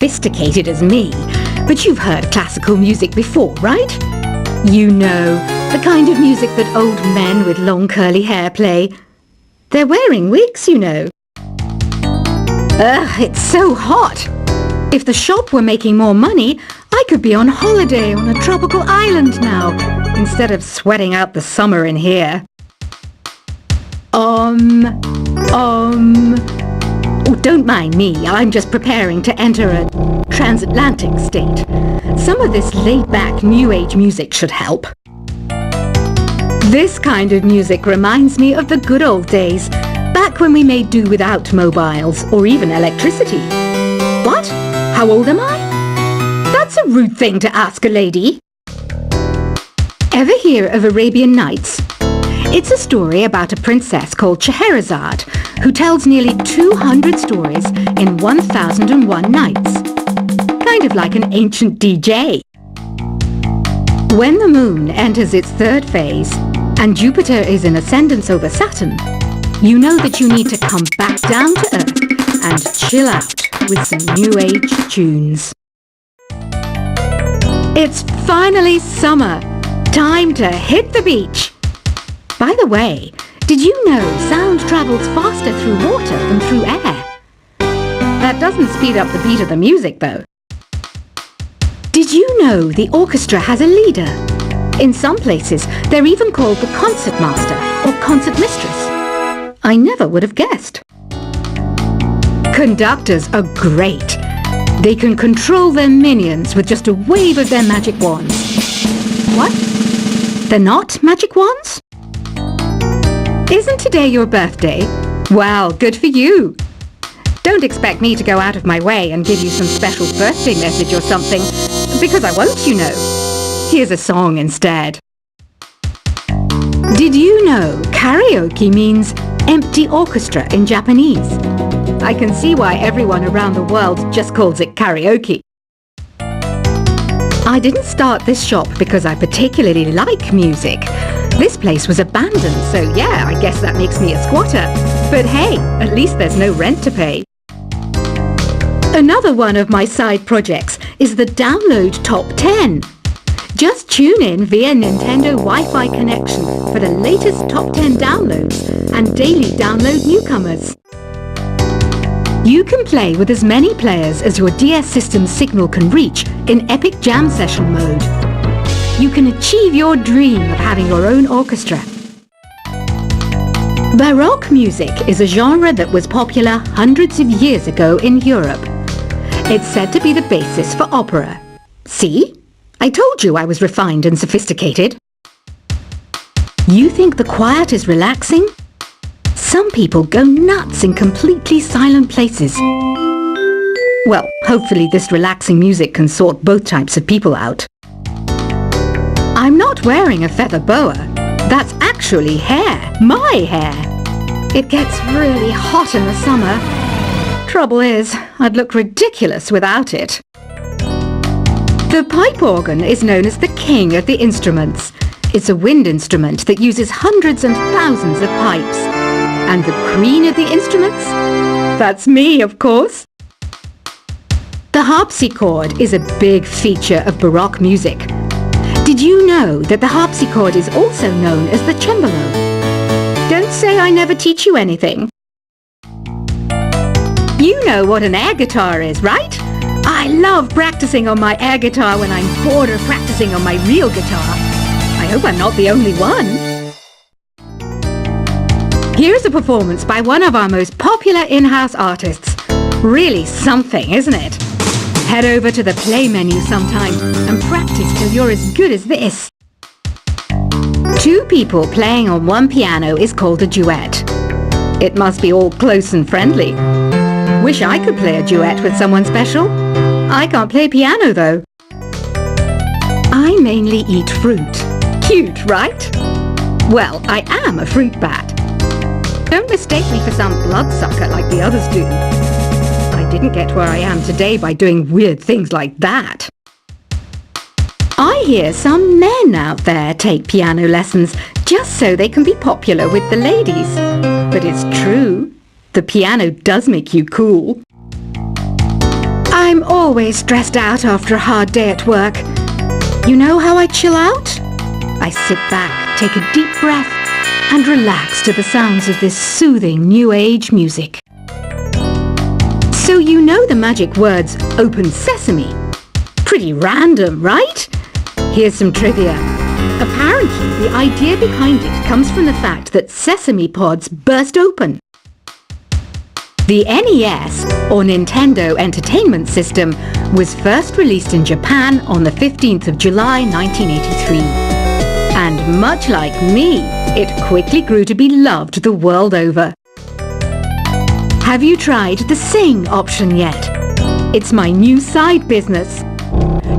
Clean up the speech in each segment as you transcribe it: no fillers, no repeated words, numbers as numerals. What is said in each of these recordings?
sophisticated as me, but you've heard classical music before, right? You know, the kind of music that old men with long curly hair play. They're wearing wigs, you know. Ugh, it's so hot. If the shop were making more money, I could be on holiday on a tropical island now, instead of sweating out the summer in here. Oh, don't mind me. I'm just preparing to enter a transatlantic state. Some of this laid-back New Age music should help. This kind of music reminds me of the good old days, back when we made do without mobiles or even electricity. What? How old am I? That's a rude thing to ask a lady. Ever hear of Arabian Nights? It's a story about a princess called Scheherazade, who tells nearly 200 stories in 1001 nights. Kind of like an ancient DJ. When the moon enters its third phase, and Jupiter is in ascendance over Saturn, you know that you need to come back down to Earth and chill out with some New Age tunes. It's finally summer. Time to hit the beach. By the way, did you know sound travels faster through water than through air? That doesn't speed up the beat of the music, though. Did you know the orchestra has a leader? In some places, they're even called the concert master or concert mistress. I never would have guessed. Conductors are great. They can control their minions with just a wave of their magic wands. What? They're not magic wands? Isn't today your birthday? Well, good for you. Don't expect me to go out of my way and give you some special birthday message or something, because I won't, you know. Here's a song instead. Did you know karaoke means empty orchestra in Japanese? I can see why everyone around the world just calls it karaoke. I didn't start this shop because I particularly like music. This place was abandoned, so yeah, I guess that makes me a squatter. But hey, at least there's no rent to pay. Another one of my side projects is the Download Top 10. Just tune in via Nintendo Wi-Fi connection for the latest top 10 downloads and daily download newcomers. You can play with as many players as your DS system's signal can reach in Epic Jam Session mode. You can achieve your dream of having your own orchestra. Baroque music is a genre that was popular hundreds of years ago in Europe. It's said to be the basis for opera. See? I told you I was refined and sophisticated. You think the quiet is relaxing? Some people go nuts in completely silent places. Well, hopefully this relaxing music can sort both types of people out. I'm not wearing a feather boa. That's actually hair. My hair. It gets really hot in the summer. Trouble is, I'd look ridiculous without it. The pipe organ is known as the king of the instruments. It's a wind instrument that uses hundreds and thousands of pipes. And the queen of the instruments? That's me, of course. The harpsichord is a big feature of Baroque music. Did you know that the harpsichord is also known as the cembalo? Don't say I never teach you anything. You know what an air guitar is, right? I love practicing on my air guitar when I'm bored of practicing on my real guitar. I hope I'm not the only one. Here's a performance by one of our most popular in-house artists. Really something, isn't it? Head over to the play menu sometime and practice till you're as good as this. Two people playing on one piano is called a duet. It must be all close and friendly. Wish I could play a duet with someone special. I can't play piano though. I mainly eat fruit. Cute, right? Well, I am a fruit bat. Don't mistake me for some bloodsucker like the others do. I didn't get where I am today by doing weird things like that. I hear some men out there take piano lessons just so they can be popular with the ladies. But it's true. The piano does make you cool. I'm always stressed out after a hard day at work. You know how I chill out? I sit back, take a deep breath, and relax to the sounds of this soothing new age music. So you know the magic words "Open Sesame"? Pretty random, right? Here's some trivia. Apparently, the idea behind it comes from the fact that sesame pods burst open. The NES, or Nintendo Entertainment System, was first released in Japan on the 15th of July 1983. And much like me, it quickly grew to be loved the world over. Have you tried the Sing option yet? It's my new side business.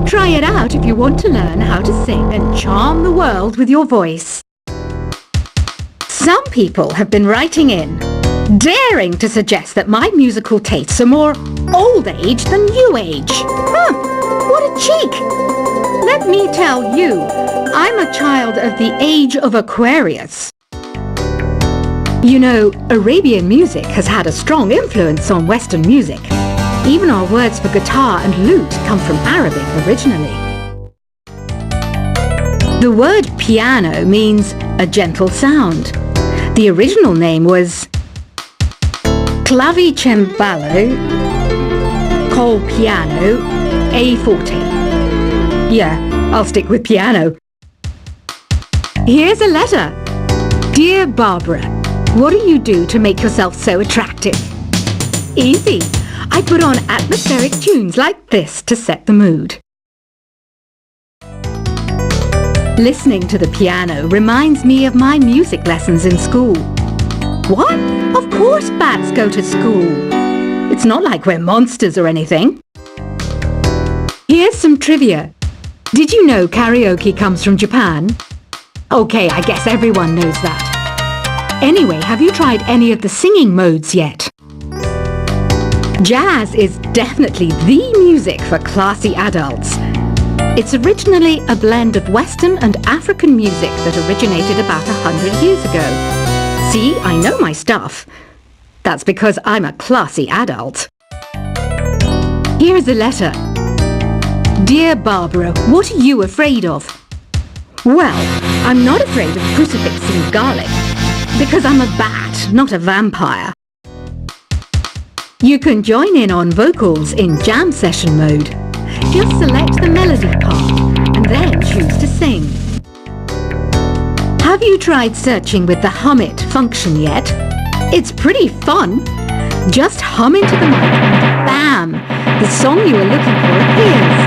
Try it out if you want to learn how to sing and charm the world with your voice. Some people have been writing in, daring to suggest that my musical tastes are more old age than new age. What a cheek! Let me tell you, I'm a child of the age of Aquarius. You know, Arabian music has had a strong influence on Western music. Even our words for guitar and lute come from Arabic originally. The word piano means a gentle sound. The original name was clavicembalo col piano a forte. Yeah, I'll stick with piano. Here's a letter. Dear Barbara, what do you do to make yourself so attractive? Easy. I put on atmospheric tunes like this to set the mood. Listening to the piano reminds me of my music lessons in school. What? Of course bats go to school. It's not like we're monsters or anything. Here's some trivia. Did you know karaoke comes from Japan? Okay, I guess everyone knows that. Anyway, have you tried any of the singing modes yet? Jazz is definitely the music for classy adults. It's originally a blend of Western and African music that originated about 100 years ago. See, I know my stuff. That's because I'm a classy adult. Here's a letter. Dear Barbara, what are you afraid of? Well, I'm not afraid of crucifixing garlic, because I'm a bat, not a vampire. You can join in on vocals in jam session mode. Just select the melody part and then choose to sing. Have you tried searching with the Hum It function yet? It's pretty fun. Just hum into the mic and bam! The song you are looking for appears.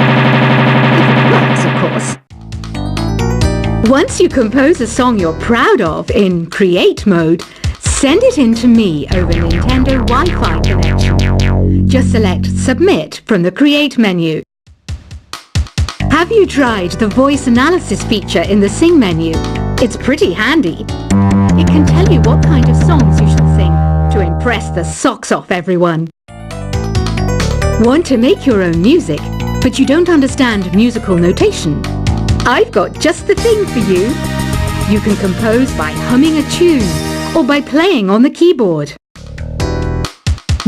If it works, of course. Once you compose a song you're proud of in Create mode, send it in to me over Nintendo Wi-Fi connection. Just select Submit from the Create menu. Have you tried the voice analysis feature in the Sing menu? It's pretty handy. It can tell you what kind of songs you should sing to impress the socks off everyone. Want to make your own music, but you don't understand musical notation? I've got just the thing for you. You can compose by humming a tune or by playing on the keyboard.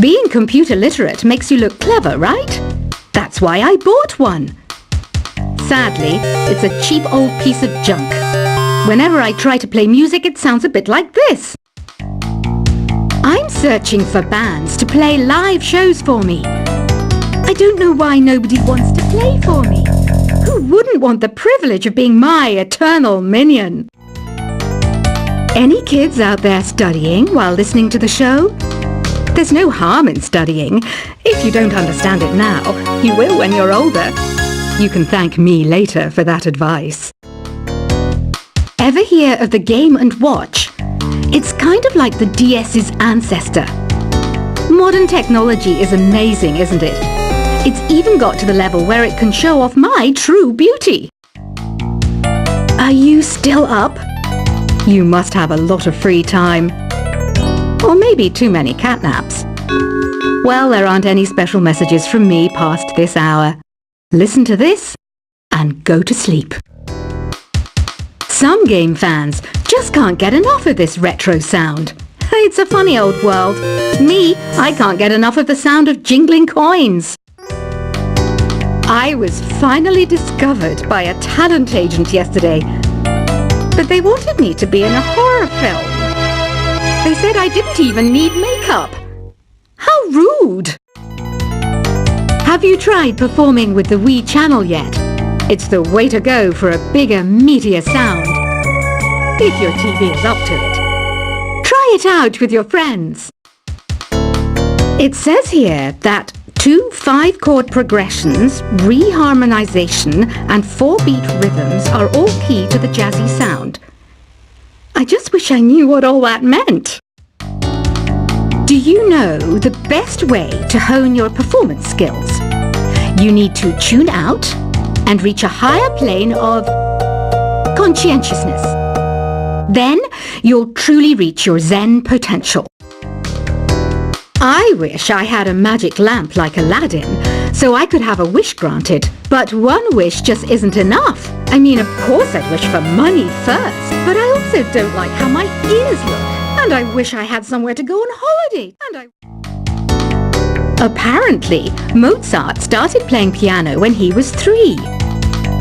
Being computer literate makes you look clever, right? That's why I bought one. Sadly, it's a cheap old piece of junk. Whenever I try to play music, it sounds a bit like this. I'm searching for bands to play live shows for me. I don't know why nobody wants to play for me. Who wouldn't want the privilege of being my eternal minion? Any kids out there studying while listening to the show? There's no harm in studying. If you don't understand it now, you will when you're older. You can thank me later for that advice. Ever hear of the Game & Watch? It's kind of like the DS's ancestor. Modern technology is amazing, isn't it? It's even got to the level where it can show off my true beauty. Are you still up? You must have a lot of free time. Or maybe too many catnaps. Well, there aren't any special messages from me past this hour. Listen to this and go to sleep. Some game fans just can't get enough of this retro sound. It's a funny old world. Me, I can't get enough of the sound of jingling coins. I was finally discovered by a talent agent yesterday, but they wanted me to be in a horror film. They said I didn't even need makeup. How rude! Have you tried performing with the Wii channel yet? It's the way to go for a bigger, meatier sound. If your TV is up to it. Try it out with your friends. It says here that 2 5-chord progressions, reharmonization, and 4-beat rhythms are all key to the jazzy sound. I just wish I knew what all that meant. Do you know the best way to hone your performance skills? You need to tune out and reach a higher plane of conscientiousness. Then you'll truly reach your Zen potential. I wish I had a magic lamp like Aladdin, so I could have a wish granted. But one wish just isn't enough. I mean, of course I'd wish for money first, but I also don't like how my ears look. And I wish I had somewhere to go on holiday. Apparently, Mozart started playing piano when he was 3.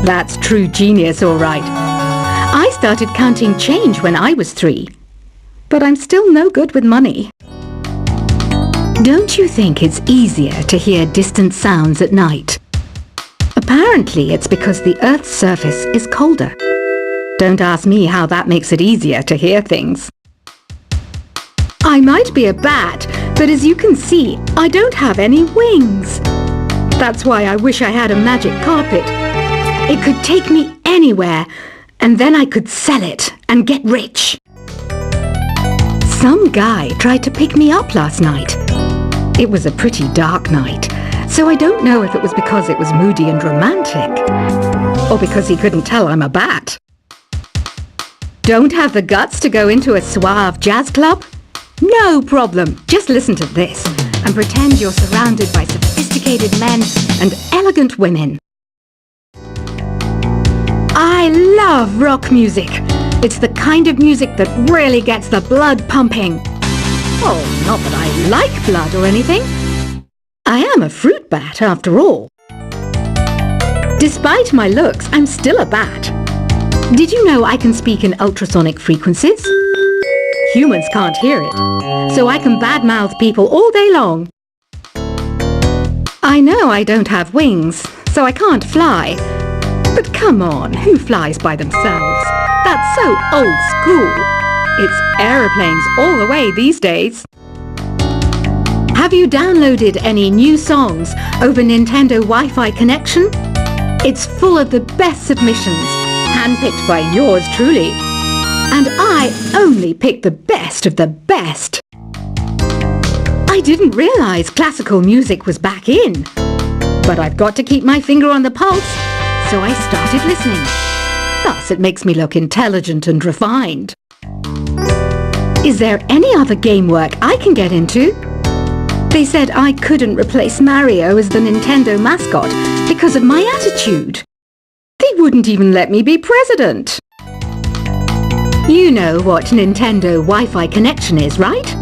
That's true genius, all right. I started counting change when I was 3. But I'm still no good with money. Don't you think it's easier to hear distant sounds at night? Apparently, it's because the Earth's surface is colder. Don't ask me how that makes it easier to hear things. I might be a bat, but as you can see, I don't have any wings. That's why I wish I had a magic carpet. It could take me anywhere, and then I could sell it and get rich. Some guy tried to pick me up last night. It was a pretty dark night, so I don't know if it was because it was moody and romantic, or because he couldn't tell I'm a bat. Don't have the guts to go into a suave jazz club? No problem. Just listen to this and pretend you're surrounded by sophisticated men and elegant women. I love rock music. It's the kind of music that really gets the blood pumping. Oh, not that I like blood or anything. I am a fruit bat, after all. Despite my looks, I'm still a bat. Did you know I can speak in ultrasonic frequencies? Humans can't hear it, so I can badmouth people all day long. I know I don't have wings, so I can't fly. But come on, who flies by themselves? That's so old school. It's aeroplanes all the way these days. Have you downloaded any new songs over Nintendo Wi-Fi connection? It's full of the best submissions, handpicked by yours truly. And I only pick the best of the best. I didn't realize classical music was back in. But I've got to keep my finger on the pulse, so I started listening. Thus, it makes me look intelligent and refined. Is there any other game work I can get into? They said I couldn't replace Mario as the Nintendo mascot because of my attitude. They wouldn't even let me be president. You know what Nintendo Wi-Fi connection is, right?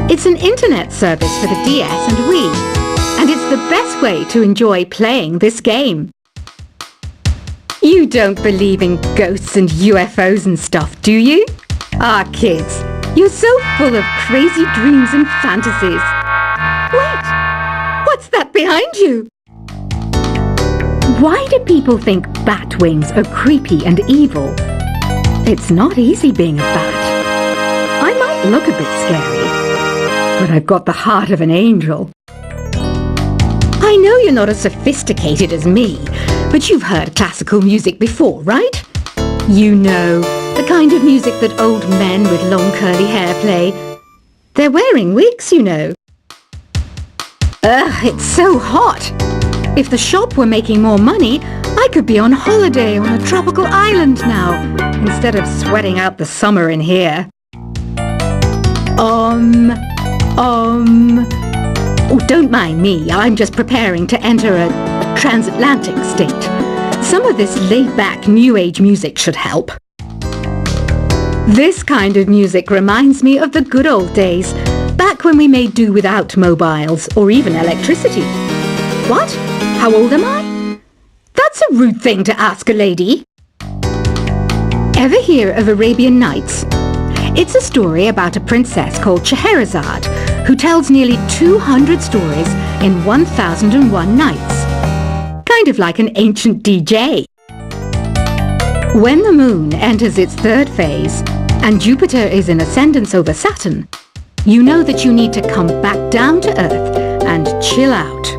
It's an internet service for the DS and Wii, and it's the best way to enjoy playing this game. You don't believe in ghosts and UFOs and stuff, do you? Ah, kids, you're so full of crazy dreams and fantasies. Wait, what's that behind you? Why do people think bat wings are creepy and evil? It's not easy being a bat. I might look a bit scary, but I've got the heart of an angel. I know you're not as sophisticated as me, but you've heard classical music before, right? You know, the kind of music that old men with long curly hair play. They're wearing wigs, you know. Ugh, it's so hot. If the shop were making more money, I could be on holiday on a tropical island now, instead of sweating out the summer in here. Oh, don't mind me. I'm just preparing to enter a transatlantic state. Some of this laid-back New Age music should help. This kind of music reminds me of the good old days, back when we made do without mobiles or even electricity. What? How old am I? That's a rude thing to ask a lady. Ever hear of Arabian Nights? It's a story about a princess called Scheherazade who tells nearly 200 stories in 1001 nights. Kind of like an ancient DJ. When the moon enters its third phase and Jupiter is in ascendance over Saturn, you know that you need to come back down to Earth and chill out.